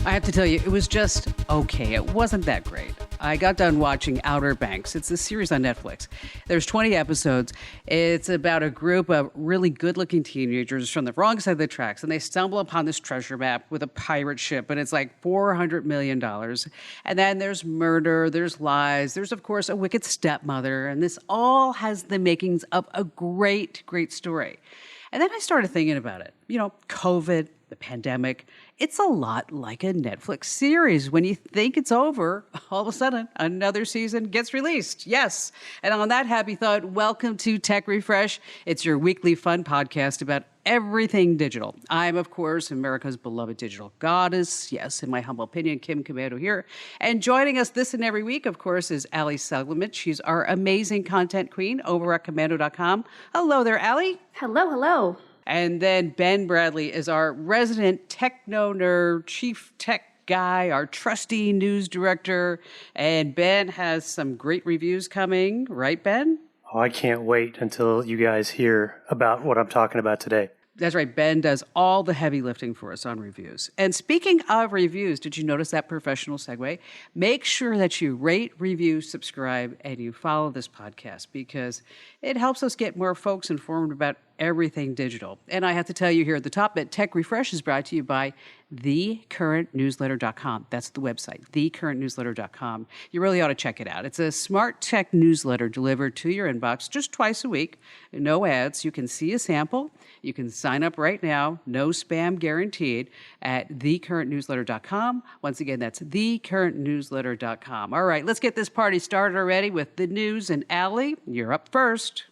I have to tell you, it was just okay. It wasn't that great. I got done watching Outer Banks. It's a series on Netflix. There's 20 episodes. It's about a group of really good-looking teenagers from the wrong side of the tracks, and they stumble upon this treasure map with a pirate ship, and it's like $400 million. And then there's murder, there's lies, there's, of course, a wicked stepmother, and this all has the makings of a great, great story. And then I started thinking about it. You know, COVID, the pandemic, it's a lot like a Netflix series. When you think it's over, all of a sudden, another season gets released. Yes. And on that happy thought, welcome to Tech Refresh. It's your weekly fun podcast about everything digital. I'm, of course, America's beloved digital goddess. Yes, in my humble opinion, Kim Commando here. And joining us this and every week, of course, is Ali Seligman. She's our amazing content queen over at commando.com. Hello there, Ali. Hello, hello. And then Ben Bradley is our resident techno nerd, chief tech guy, our trusty news director. And Ben has some great reviews coming, right, Ben? Oh, I can't wait until you guys hear about what I'm talking about today. That's right. Ben does all the heavy lifting for us on reviews. And speaking of reviews, did you notice that professional segue? Make sure that you rate, review, subscribe, and you follow this podcast because it helps us get more folks informed about everything digital. And I have to tell you here at the top that Tech Refresh is brought to you by thecurrentnewsletter.com. That's the website, thecurrentnewsletter.com. You really ought to check it out. It's a smart tech newsletter delivered to your inbox just twice a week. No ads. You can see a sample. You can sign up right now. No spam guaranteed at thecurrentnewsletter.com. Once again, that's thecurrentnewsletter.com. All right, let's get this party started already with the news. And Ali, you're up first.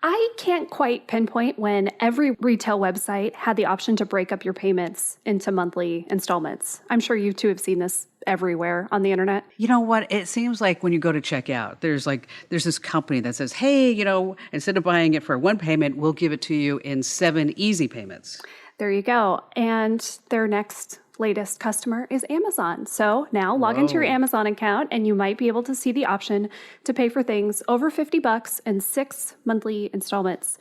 I can't quite pinpoint when every retail website had the option to break up your payments into monthly installments. I'm sure you two have seen this everywhere on the internet. You know what? It seems like when you go to check out, there's this company that says, hey, instead of buying it for one payment, we'll give it to you in 7 easy payments. There you go. And their next latest customer is Amazon. So now log into your Amazon account and you might be able to see the option to pay for things over $50 in 6 monthly installments.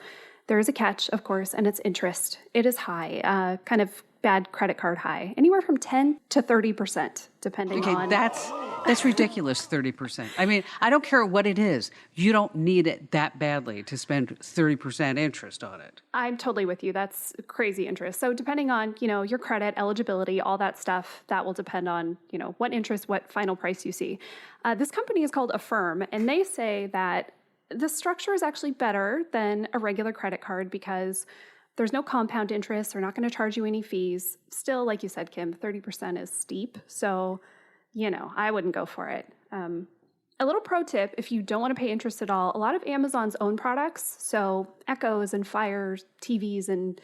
There is a catch, of course, and it's interest. It is high, kind of bad credit card high, anywhere from 10 to 30%, depending on. That's ridiculous, 30%. I mean, I don't care what it is. You don't need it that badly to spend 30% interest on it. I'm totally with you. That's crazy interest. So depending on, your credit, eligibility, all that stuff, that will depend on, what interest, what final price you see. This company is called Affirm, and they say that the structure is actually better than a regular credit card because there's no compound interest. They're not going to charge you any fees. Still, like you said, Kim, 30% is steep. So, I wouldn't go for it. A little pro tip, if you don't want to pay interest at all, a lot of Amazon's own products, so Echoes and Fires, TVs and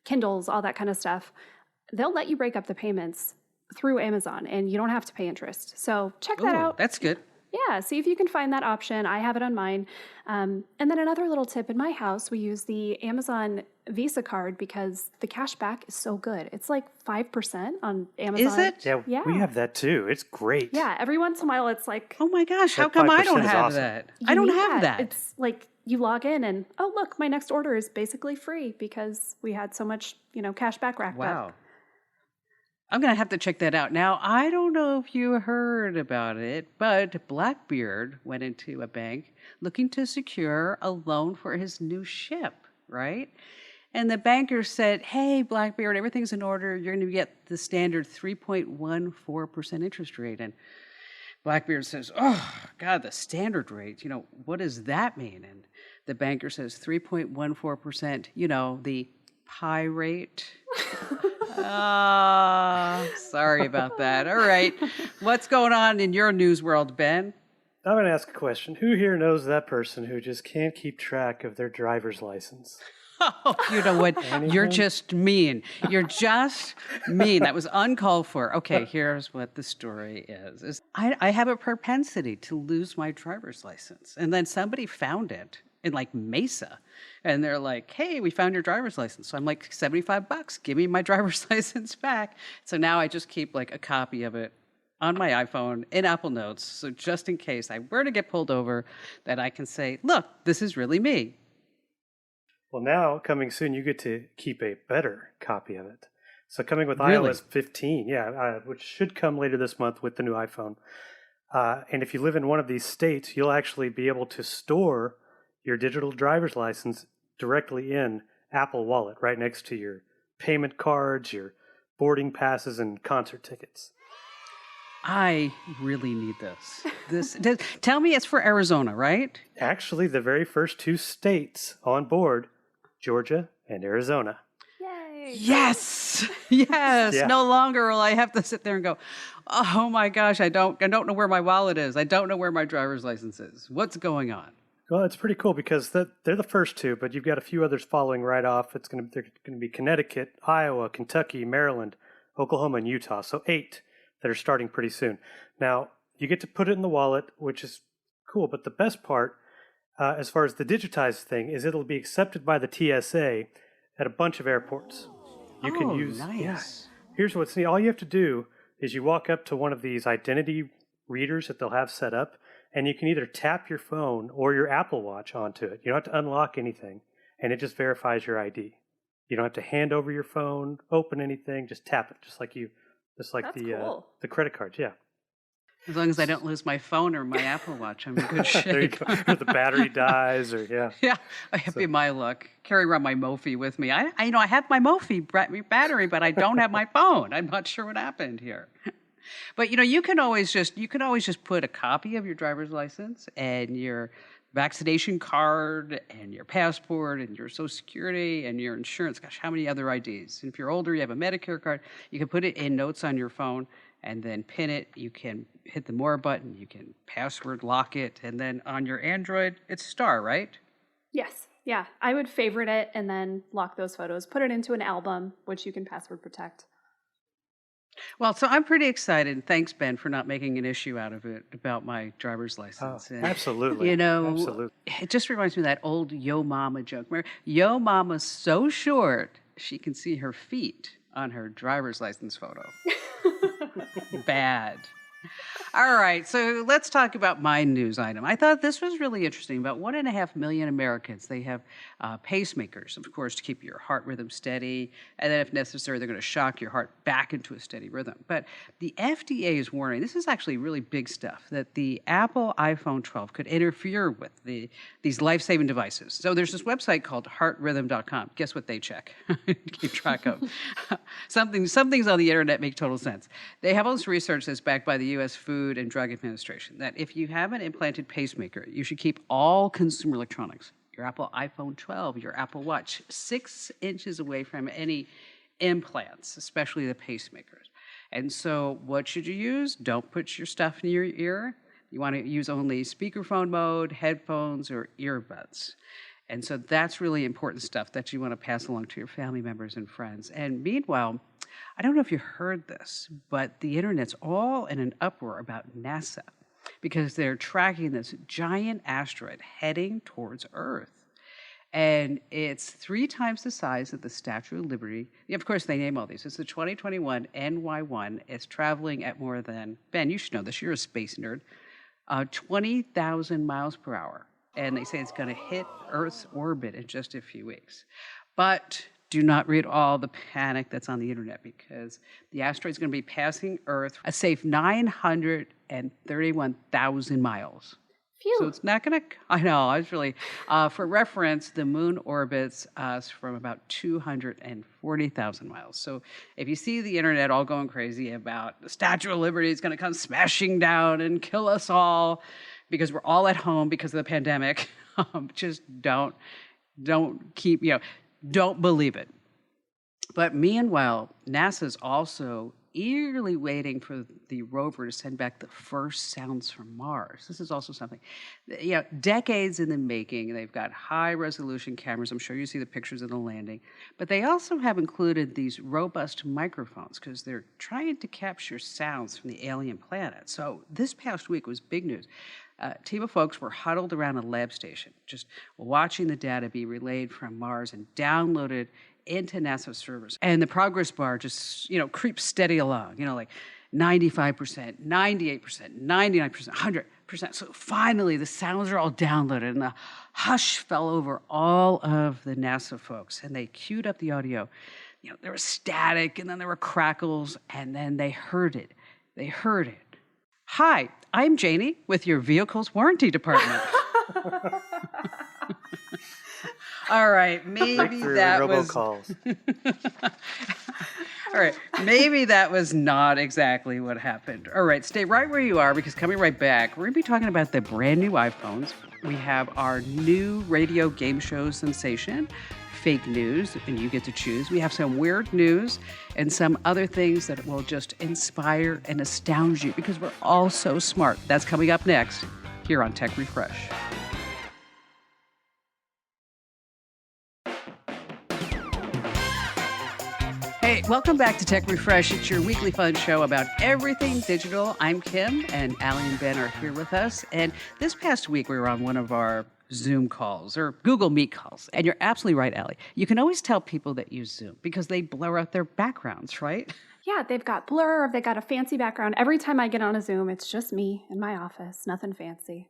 Kindles, all that kind of stuff, they'll let you break up the payments through Amazon and you don't have to pay interest. So check that out. That's good. Yeah, see if you can find that option. I have it on mine. And then another little tip, in my house, we use the Amazon Visa card because the cash back is so good. It's like 5% on Amazon. Is it? Yeah, we have that too. It's great. Yeah, every once in a while it's like, oh my gosh, how come I don't have awesome. that? I don't have that. It's like you log in and, oh, look, my next order is basically free because we had so much, cash back racked up. Wow. I'm going to have to check that out. Now, I don't know if you heard about it, but Blackbeard went into a bank looking to secure a loan for his new ship, right? And the banker said, hey, Blackbeard, everything's in order. You're going to get the standard 3.14% interest rate. And Blackbeard says, oh, God, the standard rate, what does that mean? And the banker says 3.14%, the pi rate. Sorry about that. All right. What's going on in your news world, Ben? I'm going to ask a question. Who here knows that person who just can't keep track of their driver's license? Oh, you know what? You're just mean. You're just mean. That was uncalled for. Okay, here's what the story is I have a propensity to lose my driver's license. And then somebody found it in Mesa. And they're like, hey, we found your driver's license. So I'm like, $75, give me my driver's license back. So now I just keep a copy of it on my iPhone in Apple Notes. So just in case I were to get pulled over, that I can say, look, this is really me. Well, now, coming soon, you get to keep a better copy of it. So coming with Really? iOS 15, which should come later this month with the new iPhone. And if you live in one of these states, you'll actually be able to store your digital driver's license directly in Apple Wallet, right next to your payment cards, your boarding passes, and concert tickets. I really need this. Tell me it's for Arizona, right? Actually, the very first two states on board, Georgia and Arizona. Yay! Yes. Yes. Yeah. No longer will I have to sit there and go, oh my gosh, I don't know where my wallet is. I don't know where my driver's license is. What's going on? Well, it's pretty cool because they're the first two, but you've got a few others following right off. They're going to be Connecticut, Iowa, Kentucky, Maryland, Oklahoma, and Utah. So 8 that are starting pretty soon. Now, you get to put it in the wallet, which is cool. But the best part, as far as the digitized thing, is it'll be accepted by the TSA at a bunch of airports. You can use. Nice. Yeah. Here's what's neat. All you have to do is you walk up to one of these identity readers that they'll have set up, and you can either tap your phone or your Apple Watch onto it. You don't have to unlock anything, and it just verifies your ID. You don't have to hand over your phone, open anything, just tap it, just like That's cool. the credit cards. Yeah. As long as I don't lose my phone or my Apple Watch, I'm in good shape. There you go. Or the battery dies, or yeah. Yeah, I have be my luck. Carry around my Mophie with me. I have my Mophie battery, but I don't have my phone. I'm not sure what happened here. But you can always just put a copy of your driver's license and your vaccination card and your passport and your Social Security and your insurance. Gosh, how many other IDs? And if you're older, you have a Medicare card. You can put it in notes on your phone and then pin it. You can hit the more button. You can password lock it, and then on your Android, it's Star, right? Yes. Yeah. I would favorite it and then lock those photos, put it into an album, which you can password protect. Well, so I'm pretty excited. Thanks, Ben, for not making an issue out of it about my driver's license. And, Absolutely. Absolutely. it just reminds me of that old Yo Mama joke. Remember, Yo Mama's so short, she can see her feet on her driver's license photo. Bad. All right, so let's talk about my news item. I thought this was really interesting. About 1.5 million Americans, they have pacemakers, of course, to keep your heart rhythm steady. And then if necessary, they're going to shock your heart back into a steady rhythm. But the FDA is warning, this is actually really big stuff, that the Apple iPhone 12 could interfere with these life-saving devices. So there's this website called heartrhythm.com. Guess what they check? Keep track of. Some things on the internet make total sense. They have all this research that's backed by the U.S. Food and Drug Administration that if you have an implanted pacemaker, you should keep all consumer electronics, your Apple iPhone 12, your Apple Watch, 6 inches away from any implants, especially the pacemakers. And so what should you use? Don't put your stuff in your ear. You want to use only speakerphone mode, headphones, or earbuds. And so that's really important stuff that you want to pass along to your family members and friends. And meanwhile, I don't know if you heard this, but the internet's all in an uproar about NASA because they're tracking this giant asteroid heading towards Earth. And it's 3 times the size of the Statue of Liberty. Of course, they name all these. It's the 2021 NY1. It's traveling at more than, Ben, you should know this, you're a space nerd, 20,000 miles per hour. And they say it's going to hit Earth's orbit in just a few weeks. But do not read all the panic that's on the internet because the asteroid's going to be passing Earth a safe 931,000 miles. Phew. So it's not going to, I know, I was really, for reference, the moon orbits us from about 240,000 miles. So if you see the internet all going crazy about the Statue of Liberty is going to come smashing down and kill us all because we're all at home because of the pandemic, just don't believe it. But meanwhile, NASA's also eagerly waiting for the rover to send back the first sounds from Mars. This is also something, decades in the making. They've got high-resolution cameras. I'm sure you see the pictures of the landing. But they also have included these robust microphones because they're trying to capture sounds from the alien planet. So this past week was big news. A team of folks were huddled around a lab station, just watching the data be relayed from Mars and downloaded into NASA servers. And the progress bar just, creeps steady along, like 95%, 98%, 99%, 100%. So finally, the sounds are all downloaded, and the hush fell over all of the NASA folks, and they queued up the audio. there was static, and then there were crackles, and then they heard it. Hi, I'm Janie with your vehicle's warranty department. All right, maybe that was robocalls. All right, maybe that was not exactly what happened. All right, stay right where you are, because coming right back, we're going to be talking about the brand new iPhones. We have our new radio game show sensation, fake news, and you get to choose. We have some weird news and some other things that will just inspire and astound you, because we're all so smart. That's coming up next here on Tech Refresh. Hey, welcome back to Tech Refresh. It's your weekly fun show about everything digital. I'm Kim, and Allie and Ben are here with us. And this past week, we were on one of our Zoom calls or Google Meet calls. And you're absolutely right, Allie. You can always tell people that use Zoom because they blur out their backgrounds, right? Yeah, they've got blur, or they've got a fancy background. Every time I get on a Zoom, it's just me in my office, nothing fancy.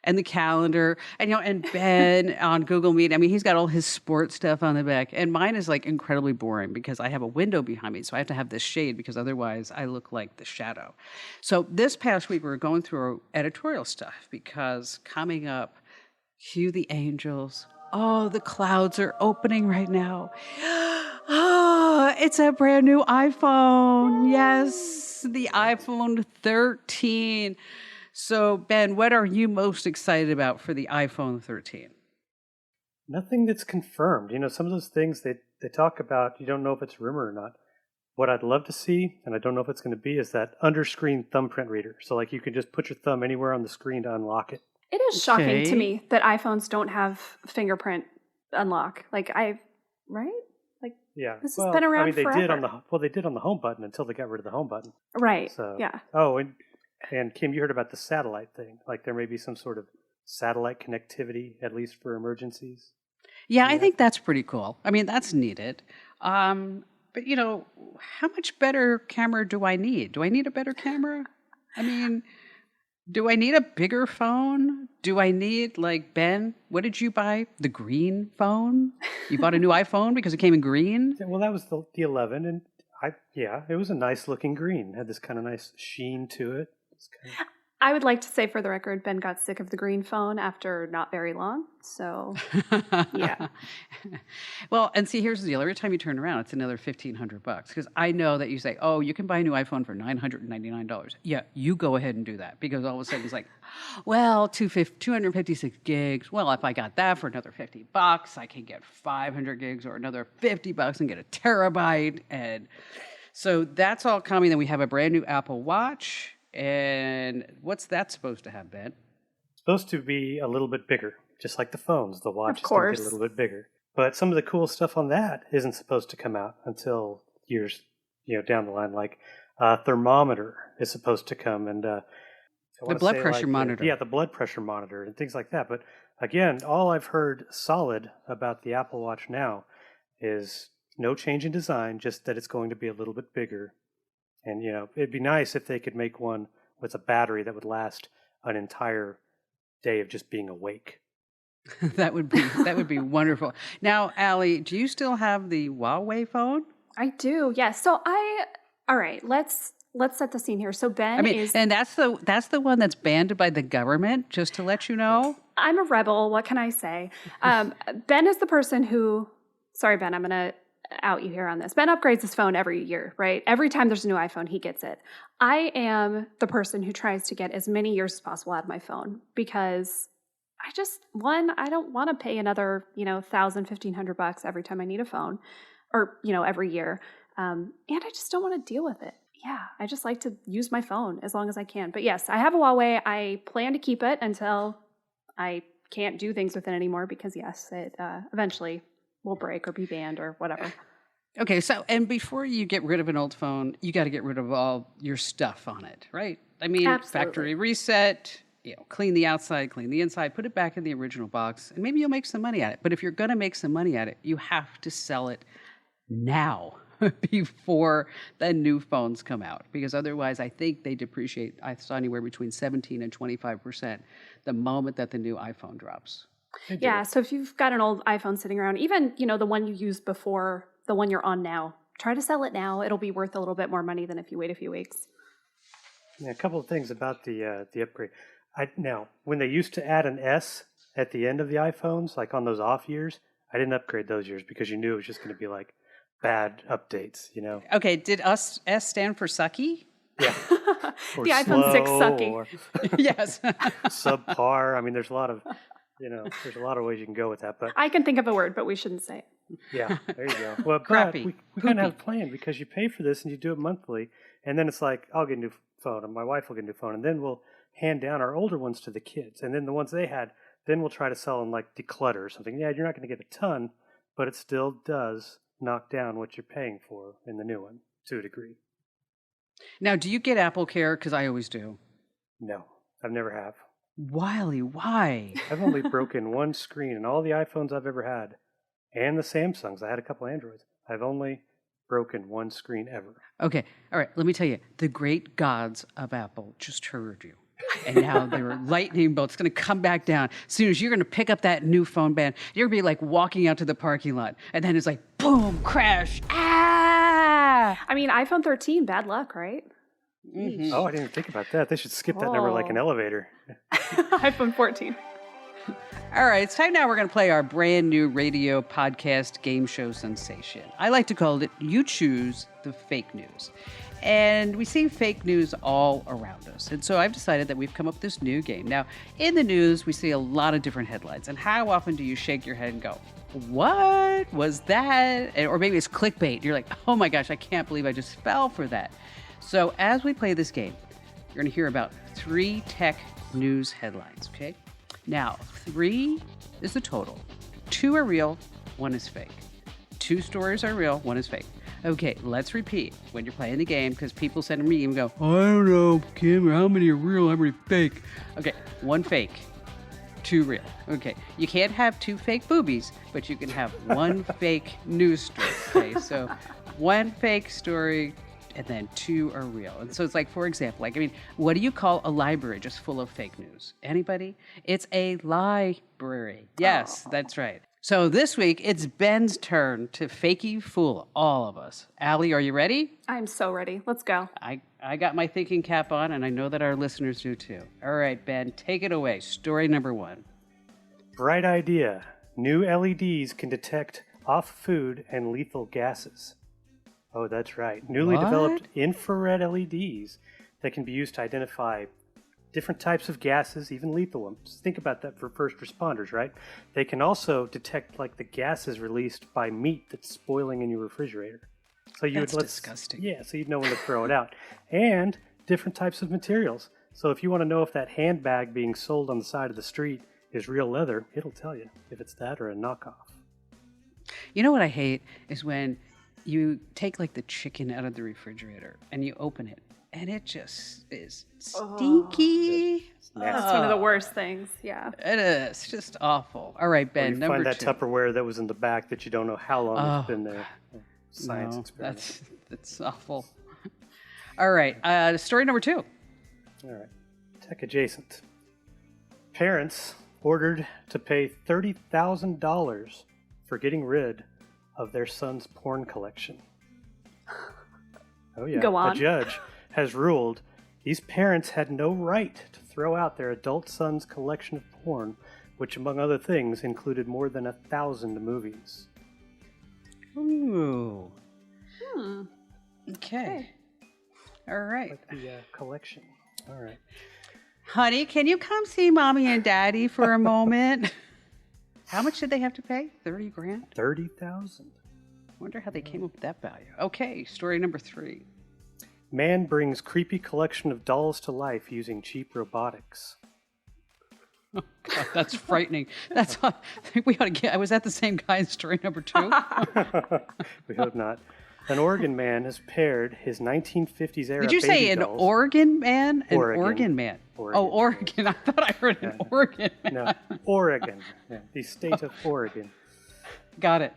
And the calendar, and Ben on Google Meet. I mean, he's got all his sports stuff on the back, and mine is like incredibly boring because I have a window behind me, so I have to have this shade because otherwise I look like the shadow. So this past week we were going through our editorial stuff because coming up, cue the angels. Oh, the clouds are opening right now. Oh, it's a brand new iPhone. Yes, the iPhone 13. So, Ben, what are you most excited about for the iPhone 13? Nothing that's confirmed. Some of those things they talk about, you don't know if it's rumor or not. What I'd love to see, and I don't know if it's going to be, is that under-screen thumbprint reader. So, like, you can just put your thumb anywhere on the screen to unlock it. It is shocking to me that iPhones don't have fingerprint unlock. Right? Yeah. This has been around they forever. did on the home button until they got rid of the home button. Right. So, yeah. Oh, and Kim, you heard about the satellite thing. Like there may be some sort of satellite connectivity, at least for emergencies. Yeah, I think that's pretty cool. I mean, that's needed. But, how much better camera do I need? Do I need a better camera? I mean, do I need a bigger phone? Do I need, like, Ben, what did you buy? The green phone? You bought a new iPhone because it came in green? Well, that was the 11, and it was a nice looking green. It had this kind of nice sheen to it. I would like to say, for the record, Ben got sick of the green phone after not very long. So, yeah. Well, and see, here's the deal. Every time you turn around, it's another $1,500 because I know that you say, oh, you can buy a new iPhone for $999. Yeah, you go ahead and do that because all of a sudden it's like, well, 256 gigs. Well, if I got that for another $50, I can get 500 gigs or another $50 and get a terabyte. And so that's all coming. Then we have a brand new Apple Watch. And what's that supposed to have, Ben? It's supposed to be a little bit bigger, just like the phones. The watch is going to get a little bit bigger. But some of the cool stuff on that isn't supposed to come out until years, down the line. Like thermometer is supposed to come, and the blood pressure monitor. The blood pressure monitor and things like that. But again, all I've heard solid about the Apple Watch now is no change in design, just that it's going to be a little bit bigger. And, it'd be nice if they could make one with a battery that would last an entire day of just being awake. That would be wonderful. Now, Allie, do you still have the Huawei phone? I do, yes. So all right, let's set the scene here. So Ben and that's the one that's banned by the government, just to let you know. I'm a rebel. What can I say? Ben is the person who, sorry, Ben, I'm going to out you here on this. Ben upgrades his phone every year, right? Every time there's a new iPhone, he gets it. I am the person who tries to get as many years as possible out of my phone because I don't want to pay another, $1,000, $1,500 every time I need a phone or, every year. And I just don't want to deal with it. Yeah, I just like to use my phone as long as I can. But yes, I have a Huawei. I plan to keep it until I can't do things with it anymore because yes, it eventually will break or be banned or whatever. Okay, so, and before you get rid of an old phone, you got to get rid of all your stuff on it, right? I mean, Absolutely. Factory reset, clean the outside, clean the inside, put it back in the original box, and maybe you'll make some money at it. But if you're going to make some money at it, you have to sell it now before the new phones come out, because otherwise I think they depreciate, I saw anywhere between 17 and 25% the moment that the new iPhone drops. Yeah, so if you've got an old iPhone sitting around, even, the one you used before the one you're on now. Try to sell it now. It'll be worth a little bit more money than if you wait a few weeks. Yeah, a couple of things about the upgrade. Now, when they used to add an S at the end of the iPhones, like on those off years, I didn't upgrade those years because you knew it was just going to be like bad updates, you know? Okay, did S stand for sucky? Yeah. Or The iPhone 6 slow, sucky. or Yes. subpar. I mean, there's a lot of ways you can go with that. But I can think of a word, but we shouldn't say it. yeah, there you go. Well, Crappy. but we kind of have a Poopy. plan because you pay for this and you do it monthly, and then it's like I'll get a new phone and my wife will get a new phone, and then we'll hand down our older ones to the kids, and then the ones they had, then we'll try to sell them like declutter or something. Yeah, you're not going to get a ton, but it still does knock down what you're paying for in the new one to a degree. Now, do you get Apple Care? Because I always do. No, I've never have. Wiley, why? I've only broken one screen in all the iPhones I've ever had, and the Samsungs. I had a couple Androids. I've only broken one screen ever. Okay, all right, let me tell you. The great gods of Apple just heard you. And now their lightning bolt's going to come back down. As soon as you're going to pick up that new phone band, you're going to be like walking out to the parking lot. And then it's like, boom, crash. Ah! I mean, iPhone 13, bad luck, right? Mhm. Oh, I didn't even think about that. They should skip that number like an elevator. iPhone 14. All right, it's time now we're going to play our brand new radio podcast game show sensation. I like to call it You Choose the Fake News. And we see fake news all around us. And so I've decided that we've come up with this new game. Now, in the news, we see a lot of different headlines. And how often do you shake your head and go, what was that? Or maybe it's clickbait. You're like, oh my gosh, I can't believe I just fell for that. So as we play this game, you're going to hear about 3 tech news headlines, okay? Now, 3 is the total. 2 are real, 1 is fake. 2 stories are real, 1 is fake. Okay, let's repeat when you're playing the game, because people send me and go, I don't know, Kim, how many are real, how many fake? Okay, 1 fake, 2 real. Okay, you can't have 2 fake boobies, but you can have 1 fake news story. Okay, so 1 fake story, and then 2 are real. And so it's like, for example, what do you call a library just full of fake news? Anybody? It's a library. Yes, that's right. So this week, it's Ben's turn to fakey fool all of us. Allie, are you ready? I'm so ready. Let's go. I got my thinking cap on, and I know that our listeners do too. All right, Ben, take it away. Story number 1. Bright idea. New LEDs can detect off food and lethal gases. Oh, that's right. Newly developed infrared LEDs that can be used to identify different types of gases, even lethal ones. Think about that for first responders, right? They can also detect like the gases released by meat that's spoiling in your refrigerator. So That's disgusting. Yeah, so you'd know when to throw it out. And different types of materials. So if you want to know if that handbag being sold on the side of the street is real leather, it'll tell you if it's that or a knockoff. You know what I hate is when you take like the chicken out of the refrigerator and you open it and it just is stinky. That's one of the worst things. Yeah. It is just awful. All right, Or Ben, you number find that 2. Tupperware that was in the back that you don't know how long it's been there. Science No, experiment. that's awful. All right, story number 2. All right. Tech adjacent. Parents ordered to pay $30,000 for getting rid of their son's porn collection. Oh yeah. Go on. A judge has ruled these parents had no right to throw out their adult son's collection of porn, which among other things included more than 1,000 movies. Ooh. Okay. All right. Like the collection. All right. Honey, can you come see Mommy and Daddy for a moment? How much did they have to pay? 30 grand? 30,000. Wonder how they came up with that value. Okay, story number 3. Man brings creepy collection of dolls to life using cheap robotics. God, that's frightening. That's I think we ought to get. Was that the same guy in story number 2? We hope not. An Oregon man has paired his 1950s era Did you say baby an dolls. Oregon man? An Oregon. Oregon man. Oregon. Oh, Oregon. I thought I heard an Oregon man. No, Oregon. Yeah, the state of Oregon. Got it.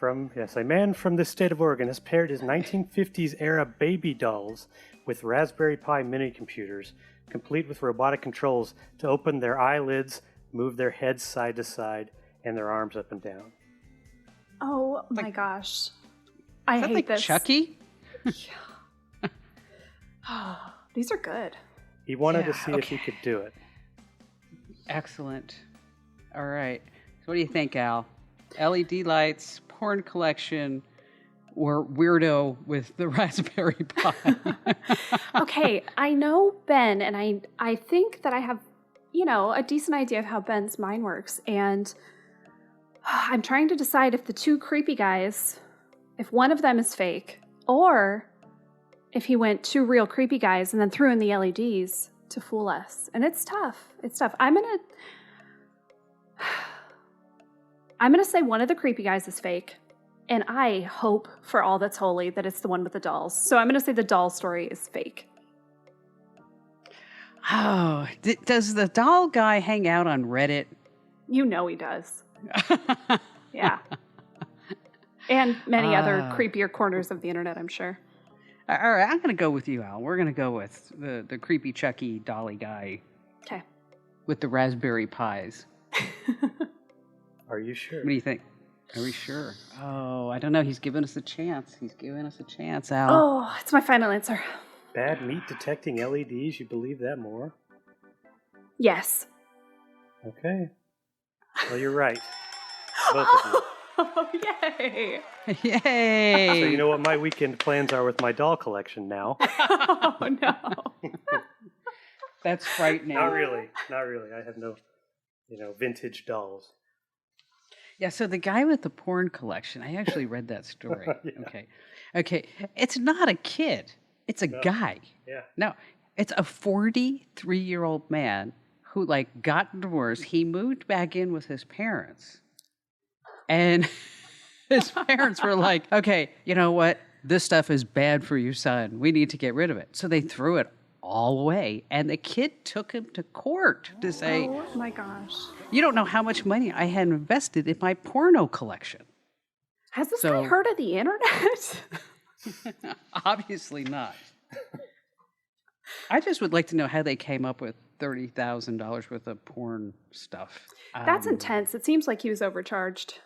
A man from the state of Oregon has paired his 1950s era baby dolls with Raspberry Pi mini computers, complete with robotic controls to open their eyelids, move their heads side to side, and their arms up and down. Oh my gosh. I Is that hate like this. Chucky? These are good. He wanted to Yeah, see if he could do it. Excellent. All right. So what do you think, Al? LED lights, porn collection, or weirdo with the Raspberry Pi? Okay, I know Ben, and I think that I have, a decent idea of how Ben's mind works. And I'm trying to decide if the two creepy guys, if one of them is fake, or if he went two real creepy guys and then threw in the LEDs to fool us. And it's tough. It's tough. I'm gonna say one of the creepy guys is fake. And I hope for all that's holy that it's the one with the dolls. So I'm going to say the doll story is fake. Oh, does the doll guy hang out on Reddit? You know he does. Yeah. And many other creepier corners of the internet, I'm sure. All right, I'm going to go with you, Al. We're going to go with the creepy Chucky dolly guy. Okay. With the Raspberry Pis. Are you sure? What do you think? Are we sure? Oh, I don't know. He's giving us a chance. Al. Oh, it's my final answer. Bad meat detecting LEDs? You believe that more? Yes. Okay. Well, you're right. Both of you. Oh, yay. Yay! So you know what my weekend plans are with my doll collection now. Oh, no. That's frightening. Not really. I have no, vintage dolls. Yeah, so the guy with the porn collection, I actually read that story. Yeah. Okay. It's not a kid. It's a guy. Yeah. No, it's a 43-year-old man who got divorced. He moved back in with his parents. And his parents were like, okay, you know what? This stuff is bad for you, son. We need to get rid of it. So they threw it all away. And the kid took him to court to say, Oh, my gosh. you don't know how much money I had invested in my porno collection. Has this guy heard of the internet? Obviously not. I just would like to know how they came up with $30,000 worth of porn stuff. That's intense. It seems like he was overcharged.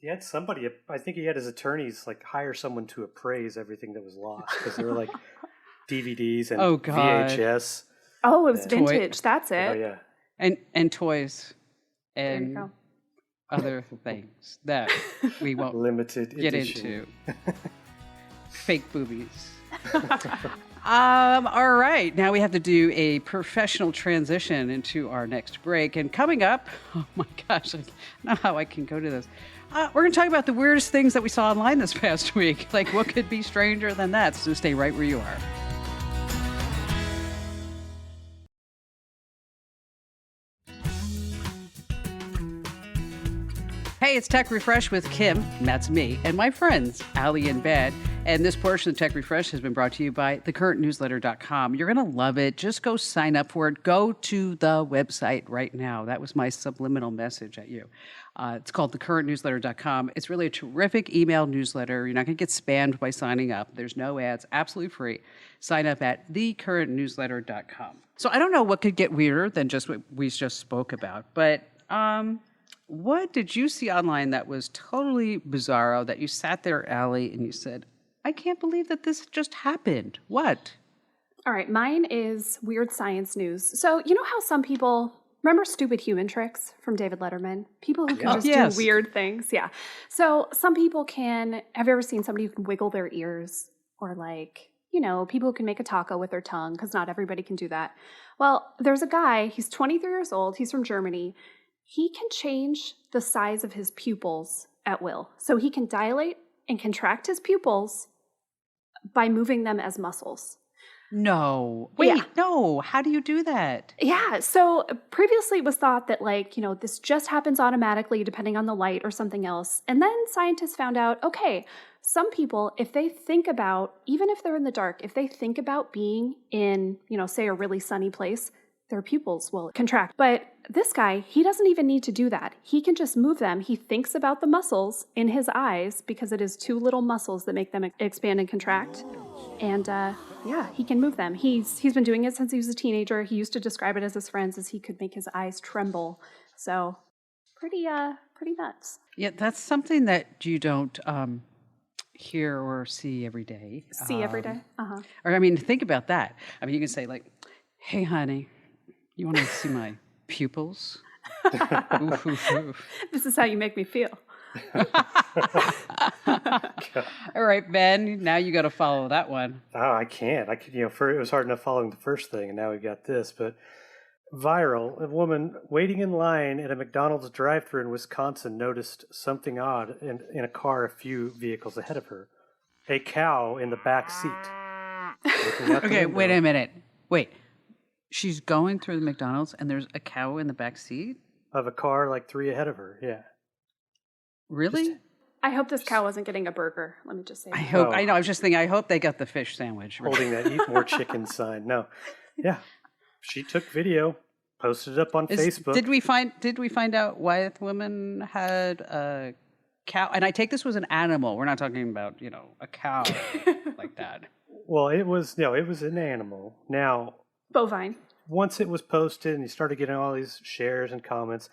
He had somebody, I think he had his attorneys hire someone to appraise everything that was lost because there were DVDs and VHS. Oh, it was vintage. That's it. Oh, yeah. And toys There you and go. other things that we won't Limited get edition. into. Fake boobies. All right. Now we have to do a professional transition into our next break. And coming up, oh my gosh, I don't know how I can go to this. We're going to talk about the weirdest things that we saw online this past week. What could be stranger than that? So stay right where you are. Hey, it's Tech Refresh with Kim, and that's me, and my friends, Allie and Ben. And this portion of Tech Refresh has been brought to you by thecurrentnewsletter.com. You're going to love it. Just go sign up for it. Go to the website right now. That was my subliminal message at you. It's called thecurrentnewsletter.com. It's really a terrific email newsletter. You're not going to get spammed by signing up. There's no ads, absolutely free. Sign up at thecurrentnewsletter.com. So I don't know what could get weirder than just what we just spoke about, but what did you see online that was totally bizarro that you sat there, Allie, and you said, I can't believe that this just happened? What? All right, mine is weird science news. So, you know how some people remember Stupid Human Tricks from David Letterman? People who can just do weird things. Yeah. So some people can, have you ever seen somebody who can wiggle their ears? Or people who can make a taco with their tongue, because not everybody can do that. Well, there's a guy, he's 23 years old, he's from Germany. He can change the size of his pupils at will. So he can dilate and contract his pupils by moving them as muscles. No. Wait, no. How do you do that? Yeah. So previously it was thought that this just happens automatically depending on the light or something else. And then scientists found out, okay, some people, if they think about, even if they're in the dark, if they think about being in, say a really sunny place, their pupils will contract. But this guy, he doesn't even need to do that. He can just move them. He thinks about the muscles in his eyes because it is two little muscles that make them expand and contract. And he can move them. He's been doing it since he was a teenager. He used to describe it as his friends as he could make his eyes tremble. So pretty nuts. Yeah, that's something that you don't hear or see every day. See every day. Or, I mean, think about that. I mean, you can say, like, hey, honey, you want to see my pupils? Oof, oof, oof. This is how you make me feel. All right, Ben, now you got to follow that one. Oh, I can't. I could, it was hard enough following the first thing, and now we got this. But viral: a woman waiting in line at a McDonald's drive-thru in Wisconsin noticed something odd in a car a few vehicles ahead of her. A cow in the back seat. Okay, wait a minute. Wait. She's going through the McDonald's and there's a cow in the back seat? Of a car like 3 ahead of her, yeah. Really? I hope this cow wasn't getting a burger. Let me just say. I know. I was just thinking, I hope they got the fish sandwich. Holding that eat more chicken sign. No. Yeah. She took video, posted it up on Facebook. Did we find out why the woman had a cow? And I take this was an animal. We're not talking about, a cow like that. Well, it was an animal. Now, bovine. Once it was posted and you started getting all these shares and comments,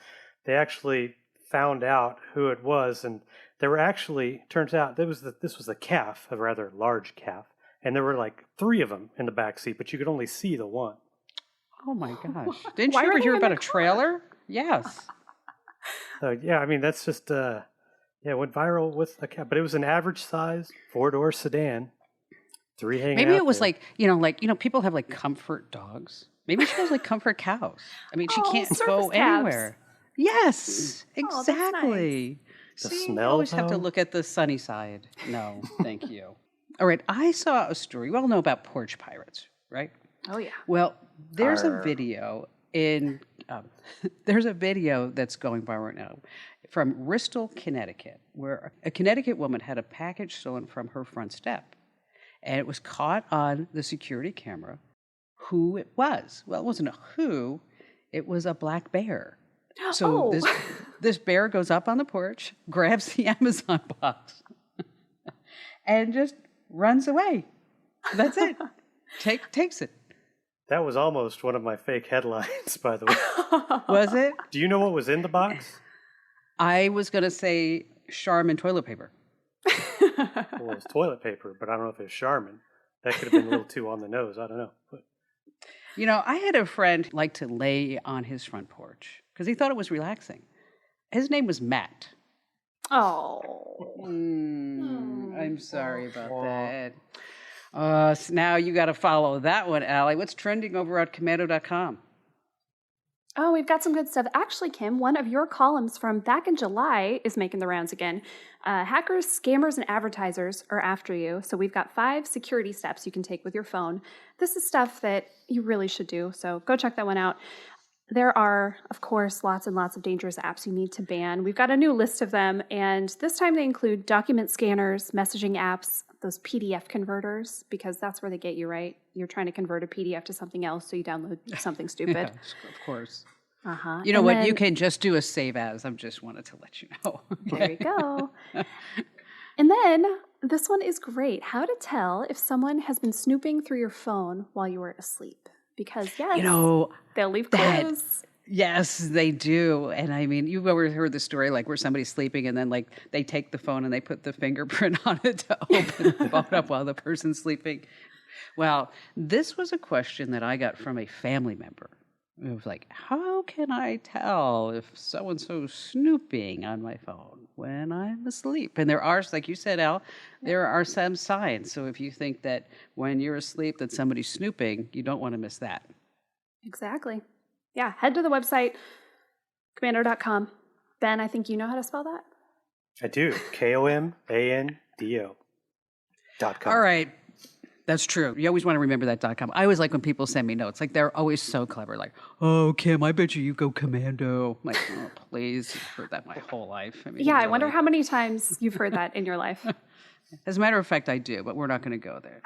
they actually found out who it was, and there were actually, turns out, this was a calf, a rather large calf, and there were like 3 of them in the back seat, but you could only see the one. Oh my gosh! Didn't you ever hear about a trailer? Yes. Yeah, I mean that's just it went viral with a calf, but it was an average size 4-door sedan. 3 hanging Maybe out it was there. people have like comfort dogs. Maybe she has like comfort cows. I mean, she can't service go calves. anywhere. Yes, Oh, that's exactly. The See, smell, you always have to though? look at the sunny side. No, thank you. All right, I saw a story. You all know about porch pirates, right? Oh yeah. Well, there's a Arr. video there's a video that's going viral right now from Bristol, Connecticut, where a Connecticut woman had a package stolen from her front step. And it was caught on the security camera who it was. Well, it wasn't a who, it was a black bear. So this bear goes up on the porch, grabs the Amazon box, and just runs away. That's it. Takes it. That was almost one of my fake headlines, by the way. Was it? Do you know what was in the box? I was going to say Charmin toilet paper. Well, it was toilet paper, but I don't know if it was Charmin. That could have been a little too on the nose. I don't know. But I had a friend like to lay on his front porch because he thought it was relaxing. His name was Matt. Oh. I'm sorry about that. So now you got to follow that one, Allie. What's trending over at Commando.com? Oh, we've got some good stuff. Actually, Kim, one of your columns from back in July is making the rounds again. Hackers, scammers, and advertisers are after you. So we've got 5 security steps you can take with your phone. This is stuff that you really should do. So go check that one out. There are, of course, lots and lots of dangerous apps you need to ban. We've got a new list of them, and this time they include document scanners, messaging apps, those PDF converters, because that's where they get you, right? You're trying to convert a PDF to something else, so you download something stupid. Yeah, of course. Uh-huh. You know what? You can just do a save as. I just wanted to let you know. There you go. And then this one is great. How to tell if someone has been snooping through your phone while you were asleep. Because, yes, they'll leave clues. Yes, they do. And I mean, you've ever heard the story like where somebody's sleeping and then like they take the phone and they put the fingerprint on it to open the phone up while the person's sleeping. Well, this was a question that I got from a family member. It was like, how can I tell if so-and-so's snooping on my phone when I'm asleep? And there are, like you said, Al, there are some signs. So if you think that when you're asleep that somebody's snooping, you don't want to miss that. Exactly. Yeah, head to the website, commando.com. Ben, I think you know how to spell that? I do. KOMANDO.com. All right. That's true. You always want to remember that .com. I always like when people send me notes. Like, they're always so clever. Like, oh, Kim, I bet you go commando. I'm like, oh, please. I've heard that my whole life. I mean, Yeah, I really. wonder how many times you've heard that in your life. As a matter of fact, I do, but we're not going to go there.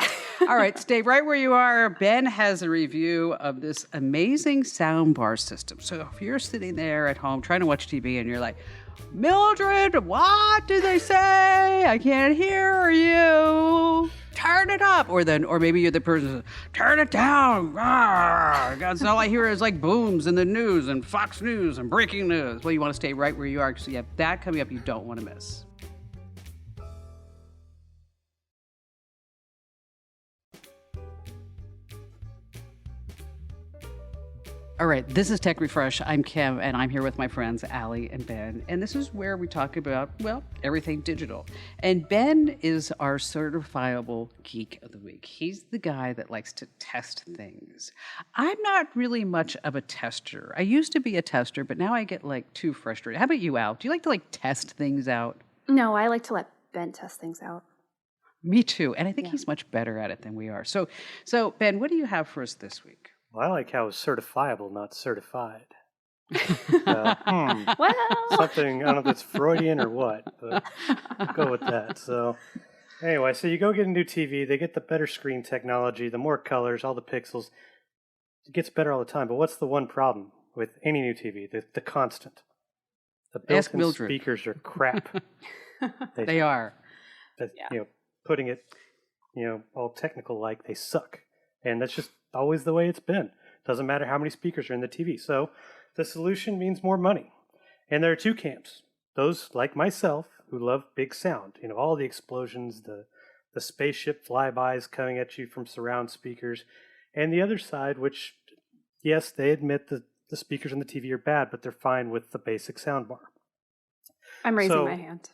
All right, stay right where you are. Ben has a review of this amazing soundbar system. So if you're sitting there at home trying to watch TV and you're like, Mildred, what did they say? I can't hear you. Turn it up. Or maybe you're the person who says, turn it down. Because all I hear is like booms in the news and Fox News and breaking news. Well, you want to stay right where you are because you have that coming up you don't want to miss. All right, this is Tech Refresh. I'm Kim, and I'm here with my friends Allie and Ben. And this is where we talk about, well, everything digital. And Ben is our certifiable geek of the week. He's the guy that likes to test things. I'm not really much of a tester. I used to be a tester, but now I get like too frustrated. How about you, Al? Do you like to like test things out? No, I like to let Ben test things out. Me too. And I think he's much better at it than we are. So Ben, what do you have for us this week? Well, I like how it's certifiable, not certified. Well, Something, I don't know if it's Freudian or what, but I'll go with that. So anyway, so you go get a new TV, they get the better screen technology, the more colors, all the pixels. It gets better all the time. But what's the one problem with any new TV? The constant. The Ask built-in Mildred. speakers are crap. They are. Putting it, all technical like, they suck. And that's just always the way it's been. Doesn't matter how many speakers are in the TV. So the solution means more money. And there are two camps. Those like myself who love big sound, all the explosions, the spaceship flybys coming at you from surround speakers. And the other side, which, yes, they admit that the speakers on the TV are bad, but they're fine with the basic soundbar. I'm raising my hand.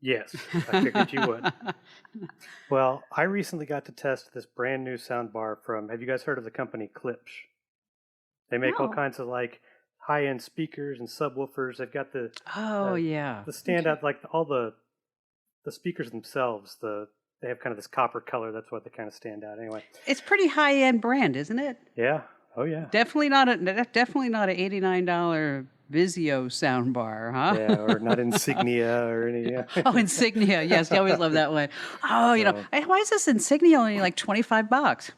Yes, I figured you would. Well, I recently got to test this brand new soundbar from, have you guys heard of the company Klipsch? They make all kinds of like high-end speakers and subwoofers. They've got the the standout, like all the speakers themselves. They have kind of this copper color. That's what they kind of stand out. Anyway, It's pretty high-end brand, isn't it? yeah, oh yeah, Definitely not an $89 Vizio soundbar, huh? yeah, or not Insignia or any. Yeah. Oh, Insignia. Yes, I always love that one. Oh, why is this Insignia only like $25?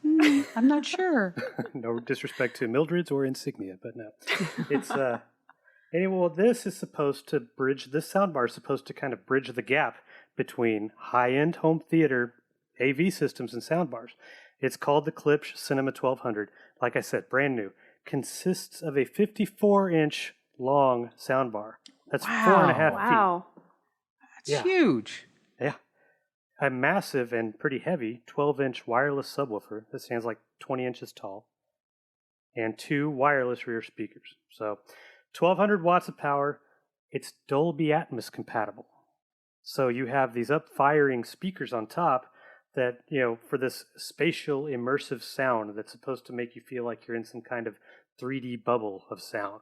I'm not sure. No disrespect to Mildred's or Insignia, but no. It's anyway, well, this soundbar is supposed to kind of bridge the gap between high-end home theater AV systems and soundbars. It's called the Klipsch Cinema 1200. Like I said, brand new. Consists of a 54-inch long soundbar. That's 4.5 feet. Wow. That's huge. Yeah. A massive and pretty heavy 12-inch wireless subwoofer that stands like 20 inches tall. And 2 wireless rear speakers. So 1,200 watts of power. It's Dolby Atmos compatible. So you have these up-firing speakers on top that, for this spatial immersive sound that's supposed to make you feel like you're in some kind of 3D bubble of sound,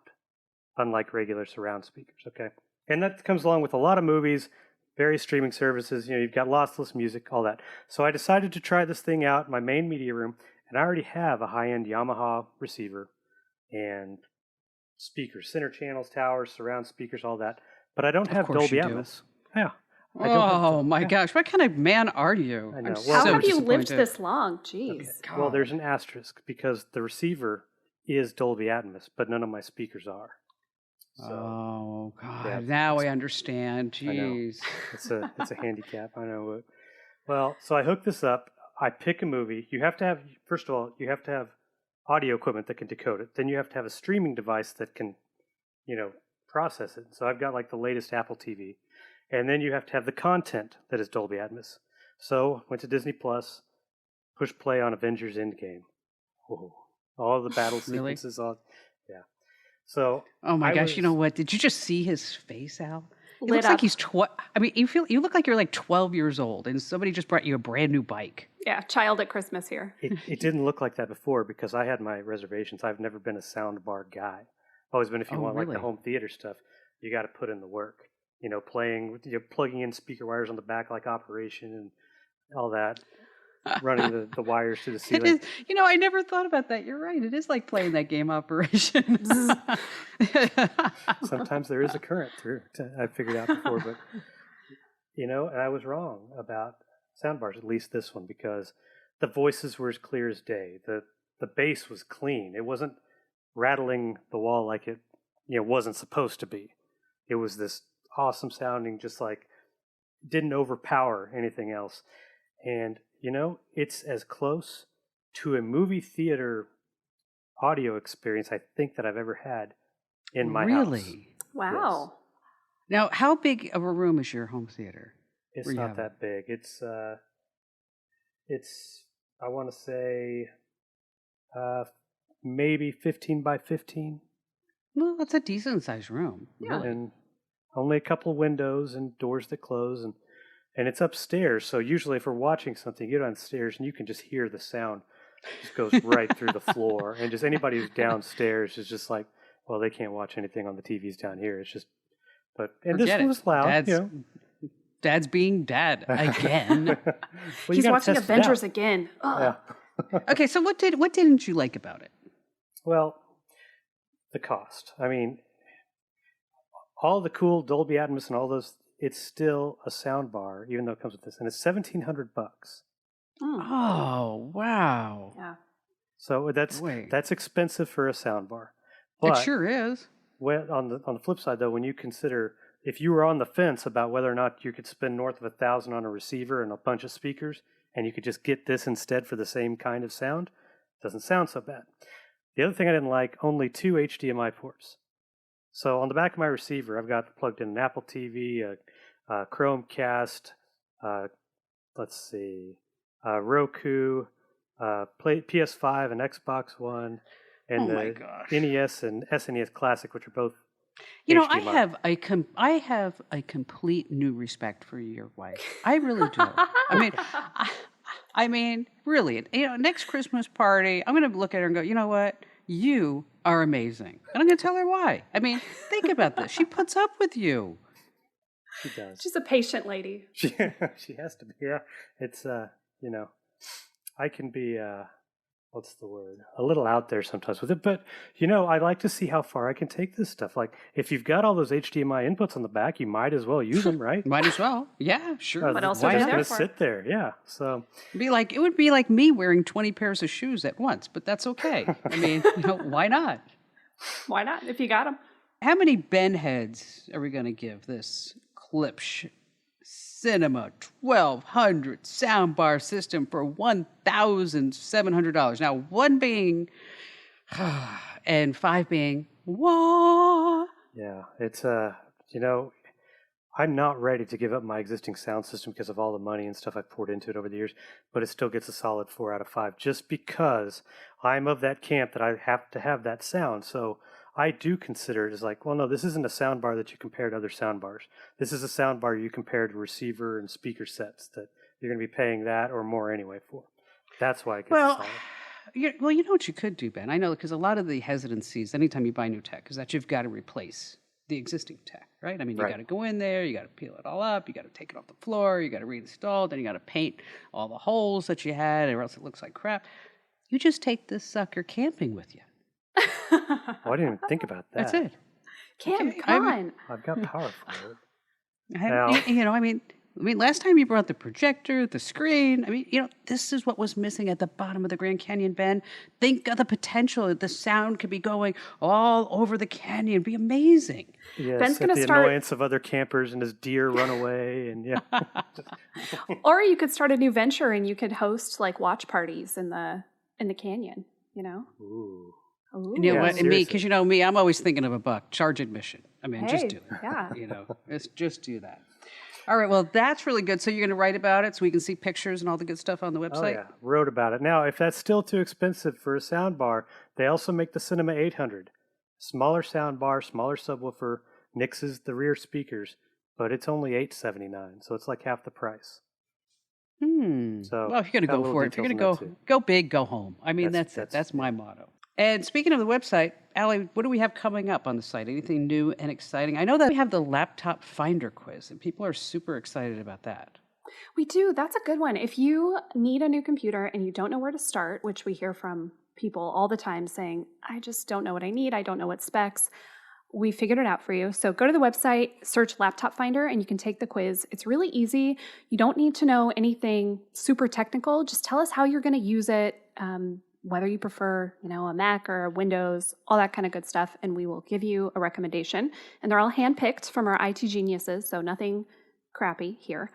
unlike regular surround speakers, okay? And that comes along with a lot of movies, various streaming services, you've got lossless music, all that. So I decided to try this thing out in my main media room, and I already have a high-end Yamaha receiver and speakers, center channels, towers, surround speakers, all that. But I don't have Dolby Atmos. Yeah. Oh my gosh, what kind of man are you? I know. I'm Well, How so have you lived disappointed. this long? Jeez. Okay. Well, there's an asterisk because the receiver is Dolby Atmos, but none of my speakers are. So, oh God! yeah, Now I understand. Jeez. it's a handicap. I know. Well, so I hook this up. I pick a movie. You have to have, first of all, you have to have audio equipment that can decode it. Then you have to have a streaming device that can, process it. So I've got like the latest Apple TV. And then you have to have the content that is Dolby Atmos. So went to Disney Plus, push play on Avengers Endgame. Whoa. All the battle Really? sequences. Yeah. So. Oh my gosh! You know what? Did you just see his face, Al? It looks like he's you look like you're like 12 years old, and somebody just brought you a brand new bike. Yeah, child at Christmas here. It didn't look like that before because I had my reservations. I've never been a soundbar guy. I've always been, if you want like the home theater stuff, you got to put in the work. Playing, plugging in speaker wires on the back like Operation and all that, running the wires to the ceiling. It is, I never thought about that. You're right. It is like playing that game Operation. Sometimes there is a current through. I figured out before, but and I was wrong about soundbars, at least this one, because the voices were as clear as day. The bass was clean. It wasn't rattling the wall like it wasn't supposed to be. It was this awesome sounding, just like didn't overpower anything else. And it's as close to a movie theater audio experience I think that I've ever had in my house. Really? Wow. Yes. Now, how big of a room is your home theater? It's not that big. It's I want to say maybe 15 by 15. Well, that's a decent sized room. Yeah. Really. And only a couple windows and doors that close. And it's upstairs. So usually if we're watching something, you get downstairs and you can just hear the sound. It just goes right through the floor. And just anybody who's downstairs is just like, well, they can't watch anything on the TVs down here. It's just, and this Forget one it. was loud. Dad's being dad again. Well, you He's gotta watching test it Avengers out. again. Ugh. Yeah. Okay, so what didn't you like about it? Well, the cost. I mean, all the cool Dolby Atmos and all those, it's still a sound bar, even though it comes with this, and it's $1,700. Mm. Oh, wow. Yeah. So Wait. that's expensive for a sound bar. It But sure is. on the flip side, though, when you consider if you were on the fence about whether or not you could spend north of $1,000 on a receiver and a bunch of speakers, and you could just get this instead for the same kind of sound, doesn't sound so bad. The other thing I didn't like, only 2 HDMI ports. So on the back of my receiver, I've got plugged in an Apple TV, a Chromecast, Roku, PS5 and Xbox One, and Oh my the gosh. NES and SNES Classic, which are both You know, HDMI. I have a complete new respect for your wife. I really do. I mean, really. You know, next Christmas party, I'm going to look at her and go, you know what? You are amazing, and I'm going to tell her why. I mean, think about this. She puts up with you. She does. She's a patient lady. She has to be. Yeah, it's you know, I can be what's the word? A little out there sometimes with it, but you know, I like to see how far I can take this stuff. Like, if you've got all those HDMI inputs on the back, you might as well use them, right? Might as well. Yeah, sure. What else are Why they not? there Just for? sit there, yeah. So It would be like me wearing 20 pairs of shoes at once, but that's okay. I mean, you know, why not? Why not? If you got them. How many Ben heads are we going to give this Klipsch Cinema 1200 soundbar system for $1,700? Now, 1 being and 5 being wah. yeah, it's you know, I'm not ready to give up my existing sound system because of all the money and stuff I've poured into it over the years, but it still gets a solid 4 out of 5 just because I'm of that camp that I have to have that sound. So I do consider it as like, well, no, this isn't a sound bar that you compare to other sound bars. This is a sound bar you compare to receiver and speaker sets that you're going to be paying that or more anyway for. That's why it gets Well, solid. you know what you could do, Ben? I know, because a lot of the hesitancies anytime you buy new tech is that you've got to replace the existing tech, right? I mean, you Right. got to go in there, you got to peel it all up, you got to take it off the floor, you got to reinstall, then you got to paint all the holes that you had, or else it looks like crap. You just take this sucker camping with you. Oh, I didn't even think about that. That's it. Cam, Okay, come on. I've got power for it. Now, you know, I mean, last time you brought the projector, the screen. I mean, you know, this is what was missing at the bottom of the Grand Canyon, Ben. Think of the potential. The sound could be going all over the canyon. It'd be amazing. Yes, Ben's at gonna the start- annoyance of other campers and his deer run away, and yeah. Or you could start a new venture and you could host like watch parties in the canyon, you know? Ooh. Ooh. You know Yeah, what? And me, seriously. because you know me, I'm always thinking of a buck. Charge admission. I mean, just Hey, do it. yeah. You know, just do that. All right. Well, that's really good. So you're going to write about it so we can see pictures and all the good stuff on the Oh website? yeah, wrote about it. Now, if that's still too expensive for a sound bar, they also make the Cinema 800. Smaller sound bar, smaller subwoofer, mixes the rear speakers, but it's only $879, so it's like half the price. So well, if you're going to got go little for it, if you're going details to on that, go big, go home. I mean, that's it. That's my motto. And speaking of the website, Allie, what do we have coming up on the site? Anything new and exciting? I know that we have the laptop finder quiz, and people are super excited about that. We do. That's a good one. If you need a new computer and you don't know where to start, which we hear from people all the time saying, I just don't know what I need. I don't know what specs. We figured it out for you. So go to the website, search Laptop Finder, and you can take the quiz. It's really easy. You don't need to know anything super technical. Just tell us how you're going to use it, whether you prefer, you know, a Mac or a Windows, all that kind of good stuff, and we will give you a recommendation. And they're all handpicked from our IT geniuses, so nothing crappy here.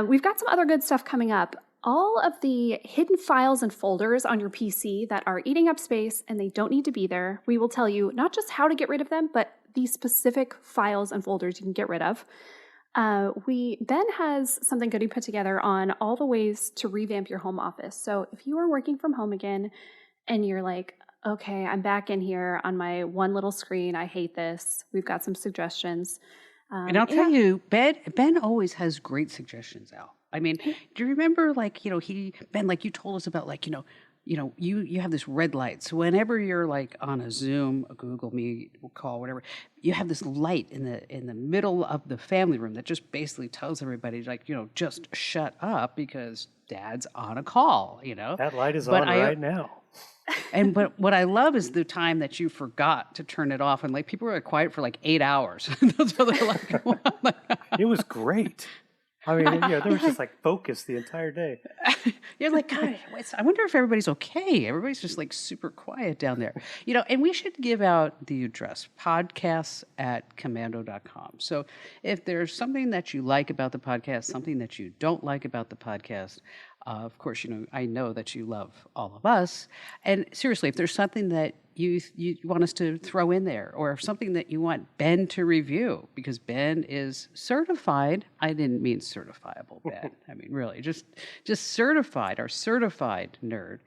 We've got some other good stuff coming up. All of the hidden files and folders on your PC that are eating up space and they don't need to be there, we will tell you not just how to get rid of them, but the specific files and folders you can get rid of. Ben has something good he put together on all the ways to revamp your home office. So if you are working from home again and you're like, Okay, I'm back in here on my one little screen. I hate this. We've got some suggestions. And I'll tell you, Ben always has great suggestions, Al. I mean, do you remember, like, Ben, like you told us about, like, you have this red light. So whenever you're like on a Zoom, a Google Meet call, whatever, you have this light in the middle of the family room that just basically tells everybody, like, just shut up because Dad's on a call. That light is But on right now. But what I love is the time that you forgot to turn it off, and like people were quiet for like 8 hours. So they're like, It was great. I mean, there was just like focus the entire day. You're like, God, I wonder if everybody's okay. Everybody's just like super quiet down there. And we should give out the address, podcasts@commando.com. So if there's something that you like about the podcast, something that you don't like about the podcast, of course, I know that you love all of us. And seriously, if there's something that you want us to throw in there, or something that you want Ben to review, because Ben is certified. I didn't mean certifiable, Ben. I mean, really, just certified, our certified nerd.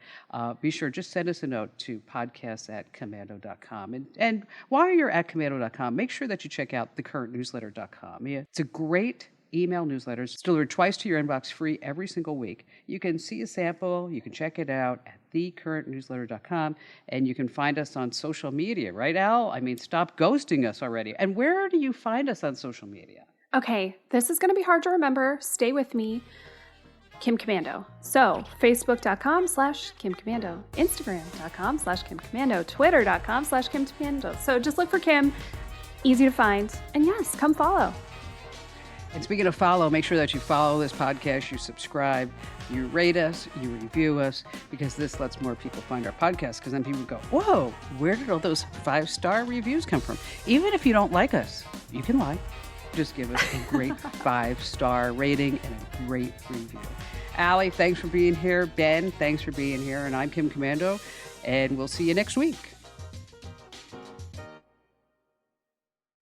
Be sure, just send us a note to podcasts@commando.com. And while you're at commando.com, make sure that you check out thecurrentnewsletter.com. It's a great email newsletters. It's delivered twice to your inbox, free every single week. You can see a sample. You can check it out at thecurrentnewsletter.com, and you can find us on social media, right, Al? I mean, stop ghosting us already. And where do you find us on social media? Okay, this is going to be hard to remember. Stay with me. Kim Commando. So, facebook.com/Kim Commando, Instagram.com/Kim Commando, Twitter.com/Kim Commando. So just look for Kim. Easy to find. And yes, come follow. And speaking of follow, make sure that you follow this podcast, you subscribe, you rate us, you review us, because this lets more people find our podcast, because then people go, whoa, where did all those 5-star reviews come from? Even if you don't like us, you can lie. Just give us a great 5-star rating and a great review. Allie, thanks for being here. Ben, thanks for being here. And I'm Kim Commando, and we'll see you next week.